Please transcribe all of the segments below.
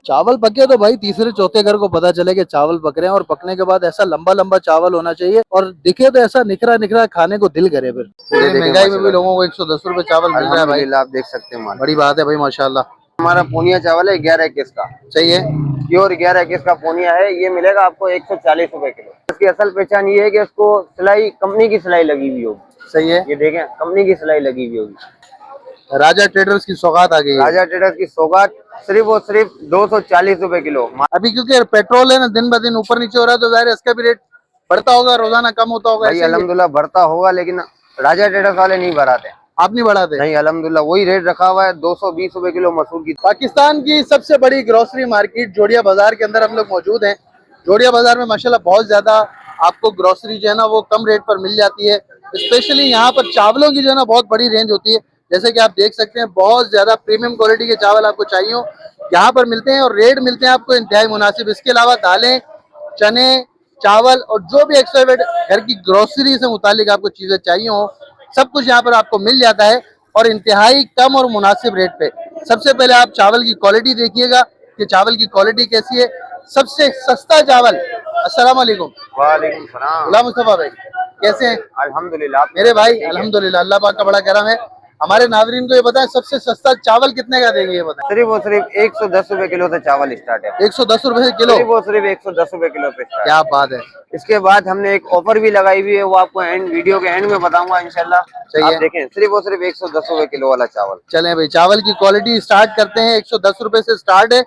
चावल पके तो भाई तीसरे चौथे घर को पता चले कि चावल पक रहे हैं, और पकने के बाद ऐसा लंबा लंबा चावल होना चाहिए और दिखे तो ऐसा निखरा निखरा, खाने को दिल करे। फिर महंगाई में भी लोगों को 110 रुपए चावल मिल रहा है भाई। अल्हम्दुलिल्लाह, आप देख सकते हैं माल, बड़ी बात है भाई, माशाल्लाह। हमारा पूनिया चावल है 11-21 का। सही है। प्योर 11-21 का पूनिया है, ये मिलेगा आपको 140 रुपए किलो। इसकी असल पहचान ये है कि इसको सिलाई कंपनी की सिलाई लगी हुई होगी। सही है। ये देखें, कंपनी की सिलाई लगी हुई होगी। राजा ट्रेडर्स की सौगात आ गई है। राजा ट्रेडर्स की सौगात सिर्फ और सिर्फ 240 रुपए किलो। अभी क्योंकि पेट्रोल है ना, दिन ब दिन ऊपर नीचे हो रहा है, तो जाहिर है इसका भी रेट बढ़ता होगा, रोजाना कम होता होगा। भाई अल्हम्दुलिल्लाह बढ़ता होगा, लेकिन राजा ट्रेडर्स वाले नहीं बढ़ाते। आप नहीं बढ़ाते? नहीं, अल्हम्दुलिल्लाह वही रेट रखा हुआ है, 220 रुपए किलो मसूर की। पाकिस्तान की सबसे बड़ी ग्रोसरी मार्केट जोड़िया बाजार के अंदर हम लोग मौजूद हैं। जोड़िया बाजार में माशाल्लाह बहुत ज्यादा आपको ग्रोसरी जो है ना वो कम रेट पर मिल जाती है। स्पेशली यहाँ पर चावलों की जो है ना बहुत बड़ी रेंज होती है। जैसे कि आप देख सकते हैं, बहुत ज्यादा प्रीमियम क्वालिटी के चावल आपको चाहिए हो यहाँ पर मिलते हैं, और रेट मिलते हैं आपको इंतहाई मुनासिब। इसके अलावा दालें, चने, चावल और जो भी एक्स्ट्रा घर की ग्रोसरी से मुतालिक आपको चीजें चाहिए हो, सब कुछ यहाँ पर आपको मिल जाता है, और इंतहाई कम और मुनासिब रेट पे। सबसे पहले आप चावल की क्वालिटी देखिएगा कि चावल की क्वालिटी कैसी है। सबसे सस्ता चावल। अस्सलाम वालेकुम। वालेकुम सलाम। गुलाम मुस्तफा भाई, कैसे हैं? अल्हम्दुलिल्लाह मेरे भाई अल्हम्दुलिल्लाह, अल्लाह पाक का बड़ा करम है। हमारे नाजरीन को ये बताएं, सबसे सस्ता चावल कितने का देंगे ये बताएं। सिर्फ और सिर्फ 110 रुपए किलो से चावल स्टार्ट है। 110 रुपए किलो? सिर्फ और सिर्फ 110 रुपए किलो से स्टार्ट। क्या बात है। इसके बाद हमने एक ऑफर भी लगाई हुई है, वो आपको वीडियो के एंड में बताऊंगा इंशाल्लाह। आप देखें, सिर्फ और सिर्फ 110 रुपए किलो वाला चावल। चलें भाई, चावल की क्वालिटी स्टार्ट करते हैं। 110 रुपए से स्टार्ट है,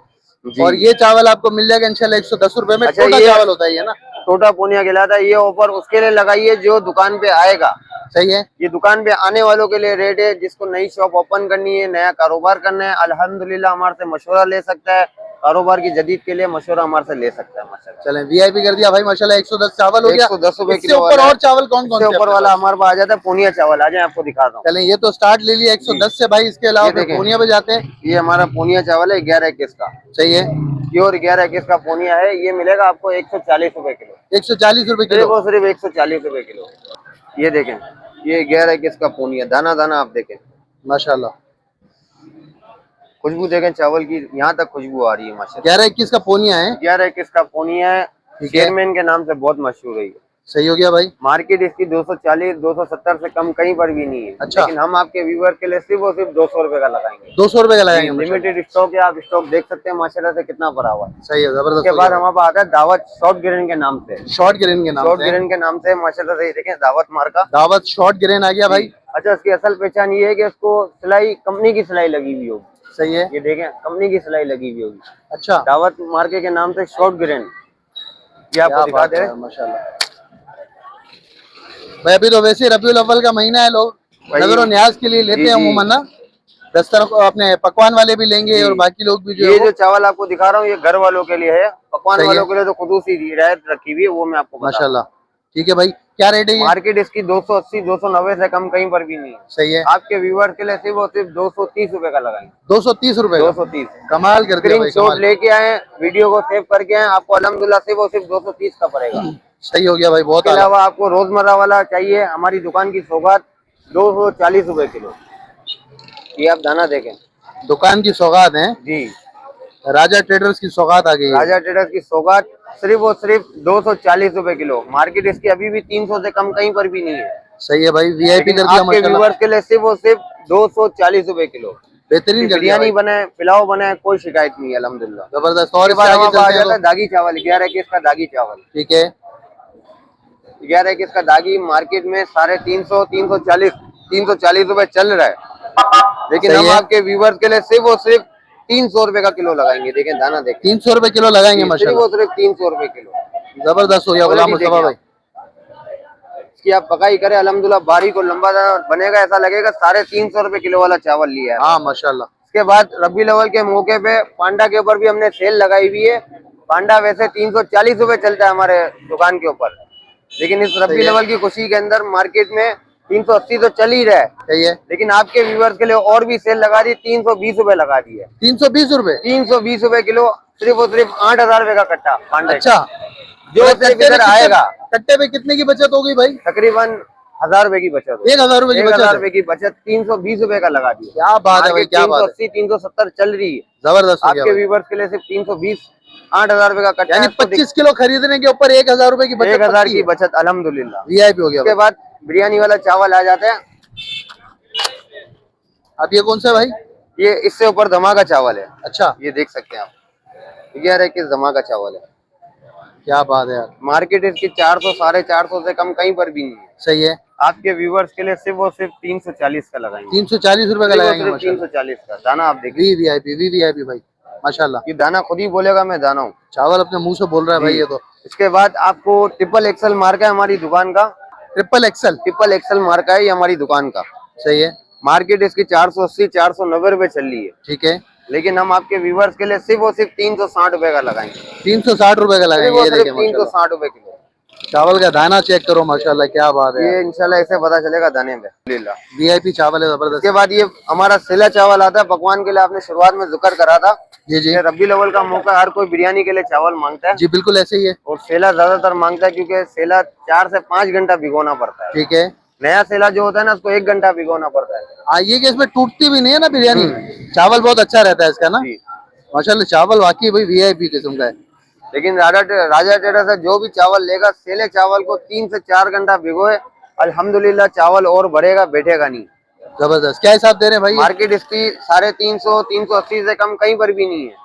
और ये चावल आपको मिल जाएगा इंशाल्लाह 110 रुपए में। अच्छा, छोटा ये चावल होता है ना, छोटा पूनिया कहलाता है। ये ऑफर उसके लिए लगाई है जो दुकान पे आएगा। सही है। ये दुकान पे आने वालों के लिए रेट है। जिसको नई शॉप ओपन करनी है, नया कारोबार करना है, अल्हम्दुलिल्लाह हमारे से मशवरा ले सकता है। कारोबार की जदीद के लिए मशवरा हमारे से ले सकता है माशाल्लाह। चलें, वीआईपी कर दिया भाई माशाल्लाह। 110 चावल हो गया। 110 रुपए इससे किलो ऊपर और चावल कौन कौन से ऊपर वाला हमारे पास आ जाता है पूनिया चावल। आ जाए, आपको दिखाता हूँ। चलें, ये तो स्टार्ट ले लिया 110 से भाई। इसके अलावा फिर पूनिया पे जाते हैं। ये हमारा पूनिया चावल है 11-21 का। सही है। प्योर 11-21 का पूनिया है। ये मिलेगा आपको 140 रुपए किलो। 140 रुपए किलो? सिर्फ और सिर्फ 140 रुपए किलो। ये देखें, ये 11-21 का पूनिया, दाना दाना आप देखें माशाल्लाह। खुशबू देखें चावल की, यहाँ तक खुशबू आ रही है माशाल्लाह। 11-21 का पूनिया है। 11-21 का पूनिया है। चेयरमैन के नाम से बहुत मशहूर है। सही हो गया भाई। मार्केट इसकी 240-270 से कम कहीं पर भी नहीं है। अच्छा। लेकिन हम आपके व्यूअर के लिए सिर्फ और सिर्फ 200 रुपए का लगाएंगे। 200 रुपए का लगाएंगे। लिमिटेड स्टॉक है, आप स्टॉक देख सकते हैं माशाल्लाह से कितना भरा हुआ है। सही है, जबरदस्त। उसके बाद हमारे पास आता है दावत शॉर्ट ग्रेन के नाम से। शॉर्ट ग्रेन के नाम से? शॉर्ट ग्रेन के नाम से माशाल्लाह से। देखें, दावत मार्का, दावत शॉर्ट ग्रेन आ गया भाई। अच्छा, इसकी असल पहचान ये है कि इसको सिलाई कंपनी की सिलाई लगी हुई होगी। सही है। ये देखें, कंपनी की सिलाई लगी हुई होगी। अच्छा। दावत मार्के के नाम से शॉर्ट ग्रेन, ये आपको दिखा दे रहे हैं माशाल्लाह भाई। अभी तो वैसे रबीउल अव्वल का महीना है, लोग नजर न्याज के लिए लेते हैं अमूमन ना। दस्तर अपने पकवान वाले भी लेंगे, और बाकी लोग भी ये जो चावल आपको दिखा रहा हूँ, ये घर वालों के लिए है। पकवान वालों के लिए तो खुदूसी रियायत रखी हुई है, वो मैं आपको माशाल्लाह। ठीक है भाई, क्या रेट है ये? मार्केट इसकी 280-290 से कम कहीं पर भी नहीं है। सही है। आपके व्यूअर्स के लिए सिर्फ और सिर्फ 230 रुपए का लगाएंगे। 230 रुपए? 230। कमाल कर दिया भाई। स्क्रीनशॉट लेके आए, वीडियो को सेव करके आए, आपको अल्हम्दुलिल्लाह सिर्फ और सिर्फ 230 का पड़ेगा। सही हो गया भाई, बहुत। इसके अलावा आपको रोजमर्रा वाला चाहिए, हमारी दुकान की सौगात 240 रुपए किलो। ये आप दाना देखें, दुकान की सौगात है जी। राजा ट्रेडर्स की सौगात आ गई। राजा ट्रेडर्स की सौगात सिर्फ और सिर्फ 240 रुपए किलो। मार्केट इसकी अभी भी 300 से कम कहीं पर भी नहीं है। सही है भाई, वीआईपी कर दिया आपके व्यूअर्स के लिए सिर्फ और सिर्फ 240 रुपए किलो। बेहतरीन बिरयानी बनाए, पुलाव बनाए, कोई शिकायत नहीं है अल्हम्दुलिल्लाह। जबरदस्त। और दागी चावल 11-21 का दागी चावल। ठीक है। 11-21 का दागी मार्केट में 350, 340 रुपए चल रहा है। लेकिन हम आपके व्यूअर्स के लिए सिर्फ और सिर्फ 300 रुपए का किलो लगाएंगे। देखें, दाना देखें, 300 रुपए किलो लगाएंगे माशाल्लाह। सिर्फ और सिर्फ 300 रुपए किलो। जबरदस्त हो गया गुलाम मुस्तफा भाई। इसकी आप पकाई करें, अल्हम्दुलिल्लाह बारीक और लंबा बनेगा, ऐसा लगेगा 350 रुपए किलो वाला चावल लिया है। हाँ माशाल्लाह। इसके बाद रबी अव्वल के मौके पे पांडा के ऊपर भी हमने सेल लगाई हुई है। पांडा वैसे 340 रुपए चलता है हमारे दुकान के ऊपर, लेकिन इस रबी अव्वल की खुशी के अंदर मार्केट में 380 तो चल ही रहा है। सही है। लेकिन आपके व्यूअर्स के लिए और भी सेल लगा दी, 320 रुपए लगा दी है। 320 रुपए? 320 रुपए किलो, सिर्फ और सिर्फ 8000 रुपए का कट्टा पांडा। अच्छा, जो सिर्फ इधर आएगा। कट्टे पे कितने की बचत होगी भाई? तकरीबन 1000 रुपए की बचत। 1000 रुपए की 1000 बचत रुपए की बचत 320 रुपए का लगा दिया। क्या बात है भाई, क्या बात है, 380 370 चल रही है। जबरदस्त हो गया आपके भाई। व्यूवर्स के लिए सिर्फ 320 8000 रुपए का कट्टा यानी है। तो 25 किलो खरीदने के ऊपर 1000 रुपए की बचत 1000 पक्की की है। बचत अल्हम्दुलिल्लाह। वीआईपी हो गया उसके भाई। बाद बिरयानी वाला चावल आ जाता है। अब ये कौन सा है भाई? ये इससे ऊपर धमाका चावल है। अच्छा, ये देख सकते हैं आप, 11 धमाका चावल है। क्या बात है यार, मार्केट इसकी 400 450 से कम कहीं पर भी नहीं है। सही है। आपके व्यूवर्स के लिए सिर्फ और सिर्फ 340 का लगाएंगे। 340 रुपए का सिर्फ और लगाएंगे सिर्फ माशाल्लाह। 340 का दाना आप देखिए। वीवीआईपी भाई माशाल्लाह। ये दाना खुद ही बोलेगा मैं दाना हूँ। चावल अपने मुंह से बोल रहा है भाई जी। ये तो। इसके बाद आपको ट्रिपल एक्सल मार्का है हमारी दुकान का। ट्रिपल एक्सल, ट्रिपल एक्सल मार्का है ये हमारी दुकान का। सही है, मार्केट इसकी 480 490 रुपए चल रही है। ठीक है। लेकिन हम आपके व्यूवर्स के लिए सिर्फ और सिर्फ 360 रुपए का लगाएंगे। 360 रुपए का सिर्फ लगाएंगे, और ये सिर्फ देखिए माशाल्लाह। 360 रुपए किलो। चावल का दाना चेक करो माशाल्लाह, क्या बात है। ये इंशाल्लाह ऐसे पता चलेगा दाने में। वीआईपी चावल है जबरदस्त। उसके बाद ये हमारा सेला चावल आता है पकवान के लिए। आपने शुरुआत में जिक्र करा था। जी जी ये रब्बी लेवल का मौका, हर कोई बिरयानी के लिए चावल मांगता है जी, बिल्कुल ऐसे ही है। और सेला ज्यादातर मांगता है क्योंकि सेला 4 से 5 घंटा भिगोना पड़ता है। ठीक है। नया सेला जो होता है ना उसको 1 घंटा भिगोना पड़ता है। ये कि इसमें टूटती भी नहीं है ना बिरयानी, चावल बहुत अच्छा रहता है इसका ना जी। माशाल्लाह। चावल वाकई भाई वीआईपी किस्म का है। लेकिन राजा ट्रेडर्स से जो भी चावल लेगा, सेले चावल को 3 से 4 घंटा भिगोए, अल्हम्दुलिल्लाह चावल और बढ़ेगा, बैठेगा नहीं। जबरदस्त। क्या हिसाब दे रहे हैं भाई? मार्केट इसकी 350 380 से कम कहीं पर भी नहीं है।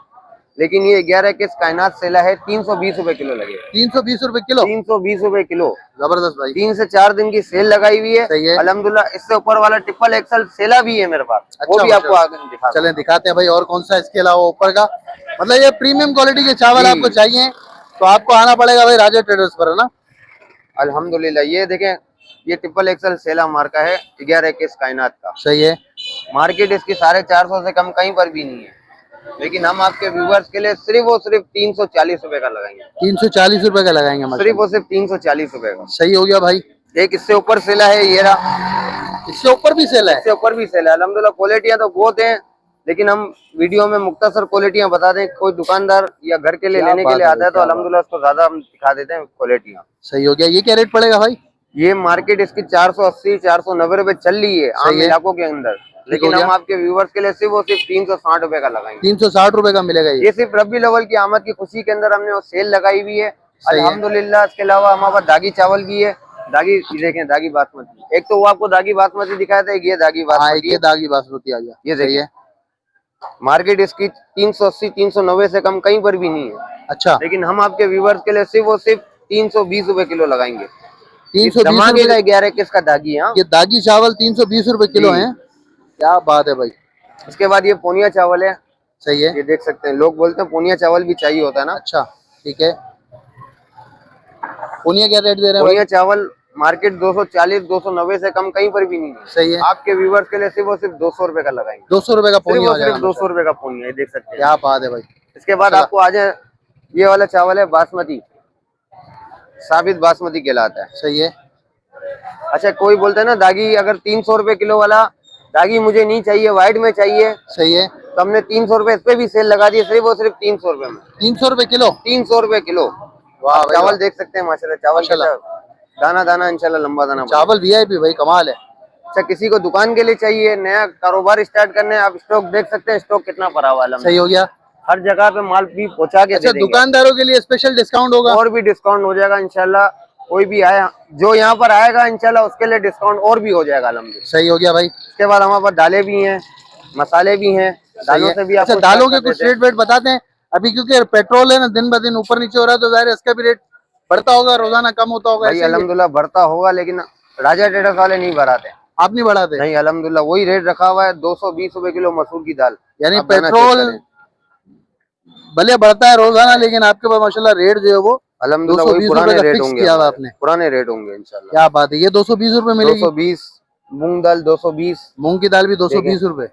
लेकिन ये 11 किस कायनात सेला है, 320 रुपए किलो लगेगा। 320 रुपए किलो, 320 रुपए किलो। जबरदस्त भाई। 3 से 4 दिन की सेल लगाई हुई है। सही है। अल्हम्दुलिल्लाह इससे ऊपर वाला ट्रिपल एक्सल सेला भी है मेरे पास। वो भी आपको आगे दिखा। चलें दिखाते हैं भाई और कौन सा इसके अलावा ऊपर का। मतलब ये प्रीमियम क्वालिटी के चावल आपको चाहिए तो आपको आना पड़ेगा भाई राजा ट्रेडर्स पर, है ना। अल्हम्दुलिल्लाह ये देखें, ये ट्रिपल एक्सल सेला मार्का है 11 किस कायनात का। सही है। मार्केट इसकी 450 से कम कहीं पर भी नहीं है। लेकिन हम आपके व्यूवर्स के लिए सिर्फ और सिर्फ 340 रुपए का लगाएंगे। 340 रुपए का लगाएंगे माशाल्लाह। सिर्फ और सिर्फ 340 रुपए का। सही हो गया भाई। एक इससे ऊपर सेला है, ये रहा। इससे ऊपर भी सेल है? इससे ऊपर भी सेल है। अल्हम्दुलिल्लाह क्वालिटियां तो बहुत हैं, लेकिन हम वीडियो में मुख्तसर क्वालिटियां बता दें। कोई दुकानदार या घर के लिए लेने के लिए आता है तो अल्हम्दुलिल्लाह उसको ज्यादा हम दिखा देते हैं क्वालिटियां। सही हो गया। ये क्या रेट पड़ेगा भाई? ये मार्केट इसकी 480 490 रुपए चल रही है आम इलाकों के अंदर। लेकिन हम आपके व्यूवर्स के लिए सिर्फ और सिर्फ 360 रुपए का लगाएंगे। 360 रुपए का मिलेगा ये। सिर्फ रब्बी लेवल की आमद की खुशी के अंदर हमने वो सेल लगाई हुई है अल्हम्दुलिल्लाह। इसके अलावा हमारे पास दागी चावल भी है। दागी देखें, दागी बासमती। एक तो वो आपको दागी बासमती दिखाया था, ये दागी बासमती। ये दागी बासमती आ गया। ये देखिए, मार्केट इसकी 380 390 से कम कहीं पर भी नहीं है। अच्छा, लेकिन हम आपके व्यूवर्स के लिए सिर्फ और सिर्फ 320 रुपए किलो लगाएंगे। 320 का 11 किस का दागी है। ये दागी चावल 320 रुपए किलो है। क्या बात है भाई। इसके बाद ये पोनिया चावल है। सही है। ये देख सकते हैं, लोग बोलते हैं पोनिया चावल भी चाहिए होता है ना। अच्छा, ठीक है। पुनिया क्या रेट दे रहे हैं? पोनिया चावल मार्केट 240 290 से कम कहीं पर भी नहीं है। सही है। आपके व्यूवर्स के लिए सिर्फ और सिर्फ 200 रुपए का लगाएंगे। 200 रुपए का पोनिया हो जाएगा। 200 रुपए का पोनिया, ये देख सकते हैं। क्या बात है भाई। इसके बाद आपको आ जाए, ये वाला चावल है बासमती, साबित बासमती कहलाता है। सही है। अच्छा, कोई बोलता है ना दागी, अगर 300 रुपए किलो वाला दागी मुझे नहीं चाहिए, व्हाइट में चाहिए, सही है। तो हमने 300 रुपए इस पे भी सेल लगा दी, सिर्फ और सिर्फ 300 रुपए में। 300 रुपए किलो? 300 रुपए किलो। वाह भाई, चावल देख सकते हैं माशाल्लाह। चावल दाना दाना इंशाल्लाह लंबा दाना। चावल वीआईपी भाई, कमाल है। अच्छा, किसी को दुकान के लिए चाहिए, नया कारोबार स्टार्ट करने, आप स्टॉक देख सकते हैं, स्टॉक कितना भरा हुआ है। सही हो गया। हर जगह पे माल भी पहुंचा के अच्छा, दे देंगे। दुकानदारों के लिए स्पेशल डिस्काउंट होगा? और भी डिस्काउंट हो जाएगा इंशाल्लाह। कोई भी आया जो यहाँ पर आएगा इंशाल्लाह उसके लिए डिस्काउंट और भी हो जाएगा अल्हम्दुलिल्लाह। सही हो गया भाई। इसके बाद हमारे पास दालें भी हैं, मसाले भी हैं। दालों से भी अच्छा, दालों के कुछ रेट वेट बताते हैं अभी, क्योंकि पेट्रोल है ना दिन ब दिन ऊपर नीचे हो रहा है, तो जाहिर है इसका भी रेट बढ़ता होगा, रोजाना कम होता होगा। भाई अल्हम्दुलिल्लाह बढ़ता होगा, लेकिन राजा ट्रेडर्स वाले नहीं बढ़ाते। आप नहीं बढ़ाते? नहीं, अल्हम्दुलिल्लाह वही रेट रखा हुआ है। 220 रुपए किलो मसूर की दाल। यानी पेट्रोल भले बढ़ता है रोजाना, लेकिन आपके पास माशाल्लाह रेट जो है वो अल्हम्दुलिल्लाह वही पुराने रेट होंगे। आपने पुराने रेट होंगे इंशाल्लाह। क्या बात है। ये 220 रुपए मिलेगी? 220। मूंग दाल 220। मूंग की दाल भी 220 रुपए।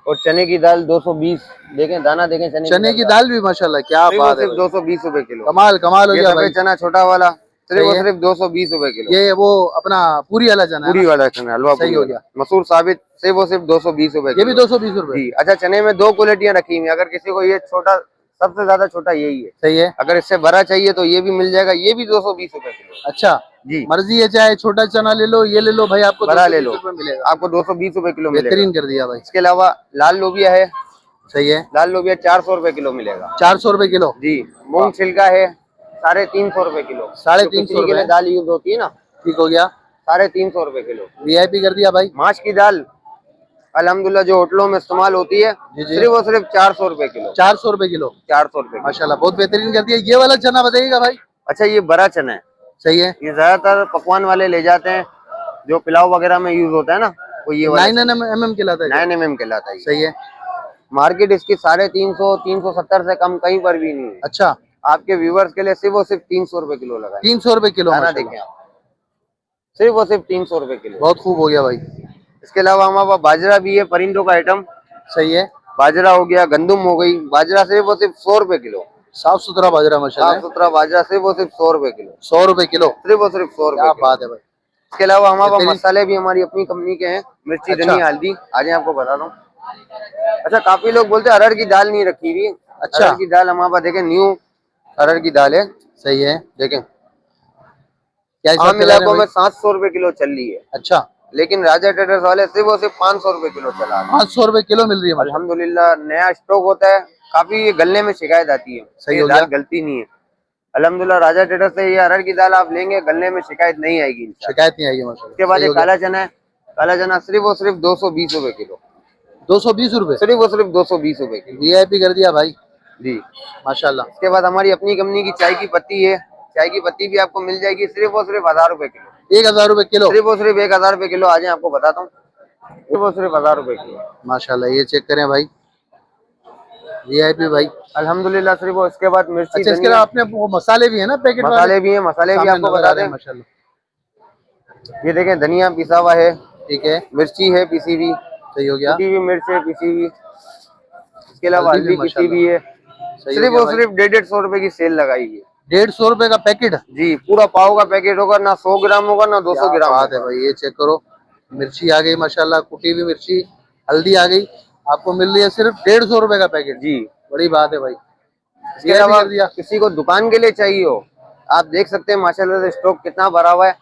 और चने की दाल 220। देखें दाना, देखें चने की दाल भी माशाल्लाह, क्या बात है। 220 रुपए किलो। कमाल कमाल हो गया भाई। चना छोटा वाला सिर्फ 220 रुपए किलो। ये वो अपना पूरी वाला चना, पूरी वाला चना, हलवा सही हो गया। मसूर साबित सिर्फ 220 रुपए। ये भी 220 रुपए जी। अच्छा, चने में 2 क्वालिटियां रखी हुई, अगर किसी को ये छोटा, सबसे ज्यादा छोटा यही है। सही है। अगर इससे बड़ा चाहिए तो ये भी मिल जाएगा, ये भी 220 रुपए किलो। अच्छा, जी मर्जी है, चाहे छोटा चना ले लो, ये ले लो भाई, आपको बड़ा ले 220 लो, रुपए मिलेगा। आपको 220 रुपए किलो मिलेगा। बेहतरीन कर दिया भाई। इसके अलावा लाल लोबिया है, सही है, लाल लोबिया 400 रुपए किलो मिलेगा। 400 रुपए किलो। जी मूंग छिलका है 350 रुपए किलो, 350 के लिए रुपए, दाल यूज होती है ना, ठीक हो गया। 350 रुपए किलो। वीआईपी कर दिया भाई। माश की दाल अल्हम्दुलिल्लाह जो होटलों में इस्तेमाल होती है, जी जी, सिर्फ और सिर्फ 400 रुपए किलो। 400 रुपए किलो, 400 रुपए किलो। माशाल्लाह बहुत बेहतरीन कर दिया। ये वाला चना बताइएगा भाई। अच्छा ये बड़ा चना है, सही है, ये ज्यादातर पकवान वाले ले जाते हैं, जो पुलाव वगैरह में यूज होता है ना, वो ये वाला 9 mm कहलाता है। 9 mm कहलाता है। सही है, मार्केट इसकी 350 370 से कम कहीं पर भी नहीं है। अच्छा, आपके व्यूवर्स के लिए सिर्फ और सिर्फ 300 रुपए किलो लगा। 300 रुपए किलो, दाना माशाल्लाह देखें आप, सिर्फ और सिर्फ 300 रुपए किलो। बहुत खूब हो गया भाई। इसके अलावा हमारे पास बाजरा भी है, परिंदों का आइटम। सही है, बाजरा हो गया, गंदुम हो गई। बाजरा सिर्फ और सिर्फ 100 रुपए किलो, साफ सुथरा बाजरा माशाल्लाह। साफ सुथरा बाजरा सिर्फ और सिर्फ 100 रुपए किलो, 100 रुपए किलो, सिर्फ और सिर्फ 100 क्या रुपए किलो। बात है भाई। इसके अलावा हमारे पास बेहतरीन। मसाले भी हमारी अपनी कंपनी के हैं, मिर्ची अच्छा। धनिया हल्दी। आज आपको बता दूं। अच्छा काफी लोग बोलते हैं अरहर की दाल नहीं रखी हुई। अच्छा। अरहर की दाल हमारे पास देखें, न्यू अरहर की दाल है। सही है, देखें क्या हिसाब आम चला रहे हैं इलाकों में भाई? 700 रुपए किलो चल रही है, अच्छा, लेकिन राजा ट्रेडर्स वाले सिर्फ और सिर्फ 500 रुपए किलो चला रहे हैं। 500 रुपए किलो मिल रही है माशाल्लाह। अल्हम्दुलिल्लाह नया स्टॉक होता है, काफी ये गलने में शिकायत आती है, सही ये हो दाल गया। गलती नहीं है। अल्हम्दुलिल्लाह राजा ट्रेडर्स से ये अरहर की दाल आप लेंगे, गलने में शिकायत नहीं आएगी इंशाल्लाह। शिकायत नहीं आएगी माशाल्लाह। इसके बाद सही ये हो गया। काला चना है, काला चना सिर्फ और सिर्फ 220 रुपए किलो, 220 रुपए, सिर्फ और सिर्फ 220 रुपए किलो। वीआईपी कर दिया भाई जी माशाल्लाह। इसके बाद हमारी अपनी कंपनी की चाय की पत्ती है, चाय की पत्ती भी आपको मिल जाएगी सिर्फ और सिर्फ 1000 रुपए किलो, 1000 रुपए किलो, सिर्फ और सिर्फ 1000 रुपए किलो। आज आपको बताता हूँ, सिर्फ और सिर्फ 1000 रुपए किलो माशाल्लाह। ये चेक करें भाई, वीआईपी भाई। अल्हम्दुलिल्लाह। सिर्फ वो इसके बाद मिर्ची अच्छा, इसके धनिया, अलावा अपने वो मसाले भी है ना पैकेट वाले? मसाले भी हैं, मसाले भी सामने आपको नजर आ बता रहे दें। हैं माशाल्लाह। ये देखें धनिया पिसा हुआ है, ठीक है, मिर्ची है पिसी हुई, सही हो गया। कुटी हुई मिर्च है पिसी हुई। इसके अलावा हल्दी भी हल्दी पिसी हुई है। सही हो सिर्फ गया और भाई। सिर्फ 150 रुपए की सेल लगाई है। 150 रुपए का पैकेट, जी पूरा पाव का पैकेट होगा, ना 100 ग्राम होगा ना 200 क्या ग्राम बात है होगा। भाई। ये चेक करो, मिर्ची आ गई माशाल्लाह, कुटी हुई मिर्ची, हल्दी आ गई, आपको मिल रही है सिर्फ 150 रुपए का पैकेट। जी बड़ी बात है भाई। इसके ये भी अलावा कर दिया। किसी को दुकान के लिए चाहिए हो, आप देख सकते हैं माशाल्लाह से स्टॉक कितना भरा हुआ है।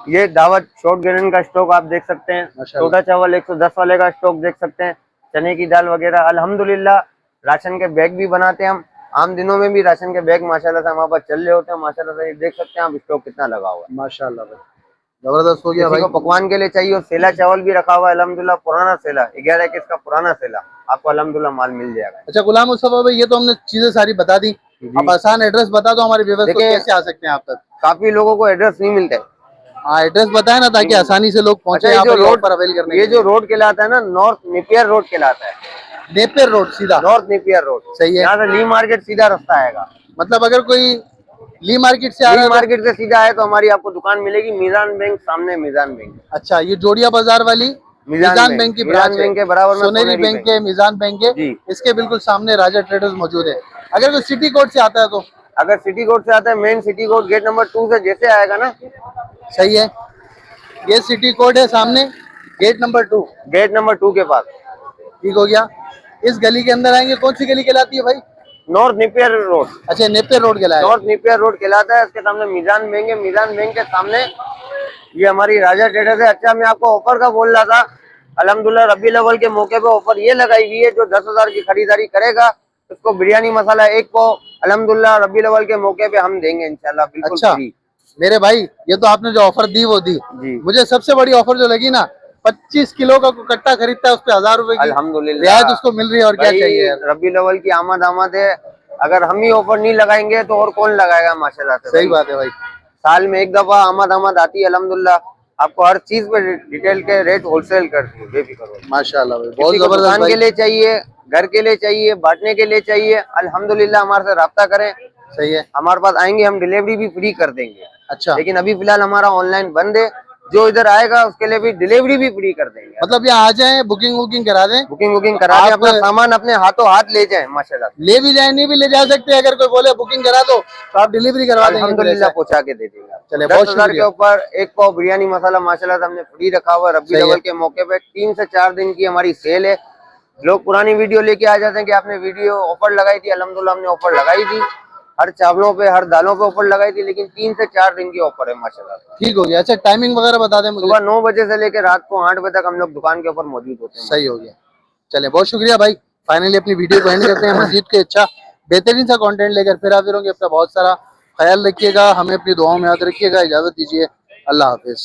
ये दावत शॉर्ट ग्रेन का स्टॉक आप देख सकते हैं, माशाल्लाह। छोटा चावल 110 वाले का स्टॉक देख सकते हैं, चने की दाल वगैरह। अल्हम्दुलिल्लाह राशन के बैग भी बनाते हैं हम, आम दिनों में भी राशन के बैग माशाल्लाह से हमारे पास चल रहे होते हैं। माशाल्लाह से देख सकते हैं आप स्टॉक कितना लगा हुआ है। माशाल्लाह भाई, जबरदस्त हो गया किसी भाई। को पकवान के लिए चाहिए और सेला चावल भी रखा हुआ है अल्हम्दुलिल्लाह, पुराना सेला 11 का पुराना सेला आपको अल्हम्दुलिल्लाह माल मिल जाएगा। अच्छा गुलाम मुस्तफा भाई, ये तो हमने चीजें सारी बता दी, अब आसान एड्रेस बता दो हमारे व्यूअर्स को, देखिए, कैसे आ सकते हैं आप तक? काफी लोगों को एड्रेस नहीं मिलता है। हाँ एड्रेस बताए ना, ताकि आसानी से लोग पहुंचे अच्छा, यहाँ ये पर जो रोड ऑफर अवेल करने ये के जो लिए। रोड कहलाता है ना, नॉर्थ नेपियर रोड कहलाता है। नेपियर रोड सीधा, नॉर्थ नेपियर रोड सही है। यहाँ से ली मार्केट सीधा रास्ता आएगा। मतलब अगर कोई ली मार्केट से आ रहा ली है तो, मार्केट से सीधा आए तो हमारी आपको दुकान मिलेगी मीज़ान बैंक सामने, मीज़ान बैंक। अच्छा ये जोड़िया बाजार वाली मीज़ान बैंक की ब्रांच मीज़ान बैंक के बराबर में सोनेरी बैंक है, मीज़ान बैंक है, जी। इसके बिल्कुल सामने राजा ट्रेडर्स मौजूद है। अगर कोई सिटी कोड से आता है तो? अगर सिटी कोड से आता है, main city code gate number 2 से जैसे आएगा ना, सही है, ये सिटी कोड है सामने गेट नंबर 2, गेट नंबर 2 के पास। ठीक हो गया। इस गली के अंदर आएंगे, कौन सी गली कहलाती है भाई? नॉर्थ नेपियर रोड, अच्छा नेपियर रोड कहलाएगा। नॉर्थ नेपियर रोड कहलाता है। इसके सामने मीज़ान बैंक है, मीज़ान बैंक के सामने ये हमारी राजा ट्रेडर्स है। अच्छा मैं आपको ऑफर का बोल रहा था, अल्हम्दुलिल्लाह रबी अव्वल के मौके पे ऑफर ये लगाई हुई है, जो 10,000 की खरीदारी करेगा उसको बिरयानी मसाला 1 पाव अल्हम्दुलिल्लाह रबी अव्वल के मौके पे हम देंगे इंशाल्लाह, बिल्कुल अच्छा फ्री। मेरे भाई, ये तो आपने जो ऑफर दी वो दी, जी मुझे सबसे बड़ी ऑफर जो लगी ना, 25 किलो का कट्टा खरीदता है उस पे 1000 रुपए की अल्हम्दुलिल्लाह रियायत उसको मिल रही है, और क्या चाहिए यार। रबी अव्वल की आमद है, अगर हम ही ऑफर नहीं लगाएंगे तो और कौन लगाएगा माशाल्लाह से। सही बात है भाई। साल में एक दफा आमद आती है अल्हम्दुलिल्लाह, आपको हर चीज पे डिटेल के रेट होलसेल करती है, बेफिक्र हो। माशाल्लाह भाई, बहुत किसी को जबरदस्त दुकान भाई। के लिए चाहिए, घर के लिए चाहिए, बांटने के लिए चाहिए, अल्हम्दुलिल्लाह हमारे से राब्ता करें। सही है, हमारे पास आएंगे, हम डिलीवरी भी फ्री कर देंगे। अच्छा लेकिन अभी फिलहाल हमारा ऑनलाइन बंद है, जो इधर आएगा उसके लिए भी डिलीवरी भी फ्री कर देंगे। मतलब यहाँ आ जाए, बुकिंग करा दें, बुकिंग करा दें, अपना सामान अपने हाथों हाथ ले जाएं माशाल्लाह। ले भी जाए, नहीं भी ले जा सकते, अगर कोई बोले बुकिंग करा दो तो आप डिलीवरी करवा देंगे? अल्हम्दुलिल्लाह पहुंचा के दे देंगे। चले, बहुत 10,000 के शुक्रिया। ऊपर 1 पाव बिरयानी मसाला माशाल्लाह से हमने फ्री रखा हुआ है। रबी सही है। अव्वल के मौके पे 3 से 4 दिन की हमारी सेल है। लोग पुरानी वीडियो लेके आ जाते हैं कि आपने वीडियो ऑफर लगाई थी, अल्हम्दुलिल्लाह हमने ऑफर लगाई थी। हर चावलों पे हर दालों पे ऑफर लगाई थी, लेकिन 3 से 4 दिन की ऑफर है माशाल्लाह। ठीक हो गया। अच्छा टाइमिंग वगैरह बता दें मुझे। सुबह 9 बजे से लेकर रात को 8 बजे तक हम लोग दुकान के ऊपर मौजूद होते हैं। सही हो गया। चले बहुत शुक्रिया भाई। फाइनली अपनी वीडियो को एंड करते हैं। मजीद के अच्छा बेहतरीन सा कंटेंट लेकर फिर हाजिर होंगे। अपना बहुत सारा ख्याल रखिएगा, हमें अपनी दुआओं में याद रखिएगा। इजाजत दीजिए, अल्लाह हाफिज।